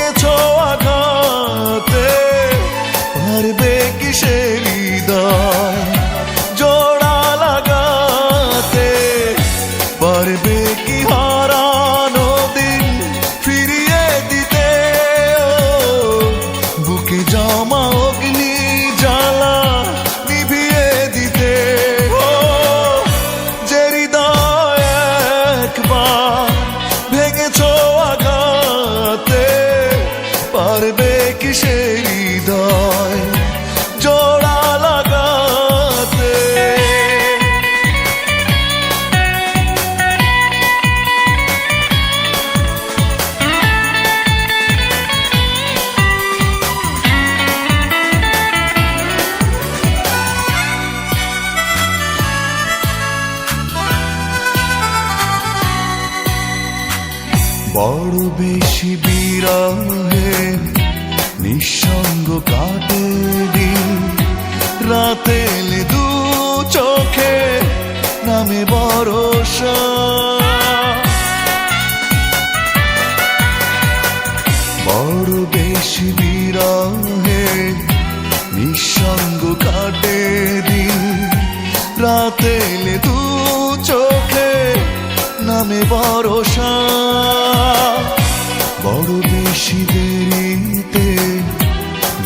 ভেঙেছো আঘাতে, পারবে কি সে হৃদয় জোড়া লাগাতে? পারবে কি হারানো দিন ফিরিয়ে দিতে? বুকে জমা অগ্নি জ্বালা নিভিয়ে দিতে? যে হৃদয় একবার ভেঙেছো আঘাতে, পারবে কি সে হৃদয় জোড়া লাগাতে? বড় বেশি বিরহে নিঃসঙ্গ কাটে দিন, রাতে এলে দু চোখে নামে ভরসা। বড় বেশি বিরহে নিঃসঙ্গ কাটে দিন, রাতে এলে দু চোখে নামে ভরসা। বড় বেশি দেরিতে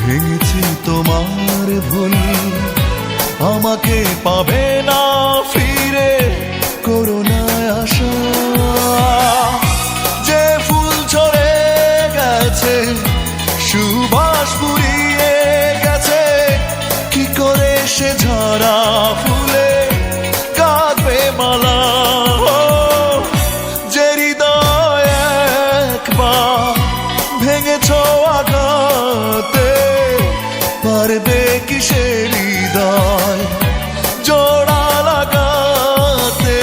ভেঙেছি তোমার ভুল, আমাকে পাবে না ফিরে করুণায় আশা। যে ফুল ঝরে গেছে সুবাস ফুরিয়ে গেছে, কি করে সে ঝরা ফুলে কাঁদবে মালা? ভেঙেছো আঘাতে, পারবে কি সে হৃদয় জোড়া লাগাতে?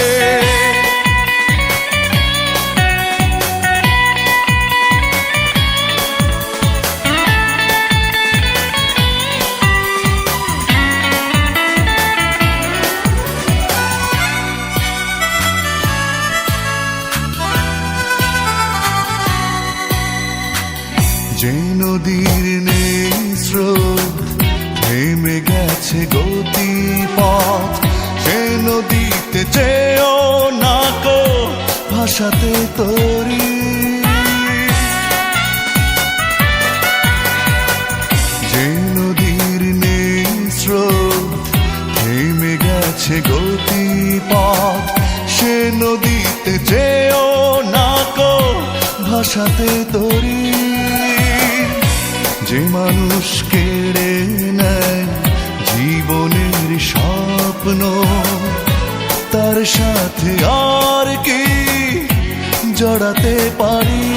যে নদীর নেই স্রোত থেমে গেছে গতিপথ, সে নদীতে যেও না কো ভাসাতে তরি। যে নদীর নেই স্রোত থেমে গেছে গতিপথ, সে নদীতে যেও না কো ভাসাতে তরি। যে মানুষ কেড়ে নেয় জীবনের স্বপ্ন, তার সাথে আর কি জড়াতে পারি?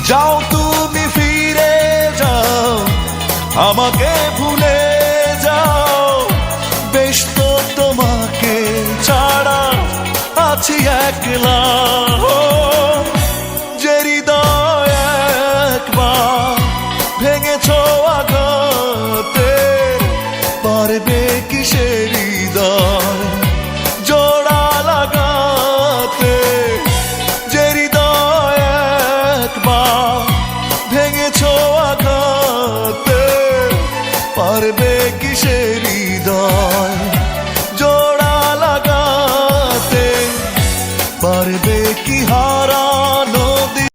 যাও তুমি ফিরে যাও, আমাকে ভুলে যাও, বেশ তো তোমাকে ছাড়া আছি একলা। যে হৃদয় একবার ভেঙেছো আঘাতে, পারবে কি সে হৃদয় জোড়া লাগাতে? যে হৃদয় একবার ভেঙেছো আঘাতে, পারবে কি সে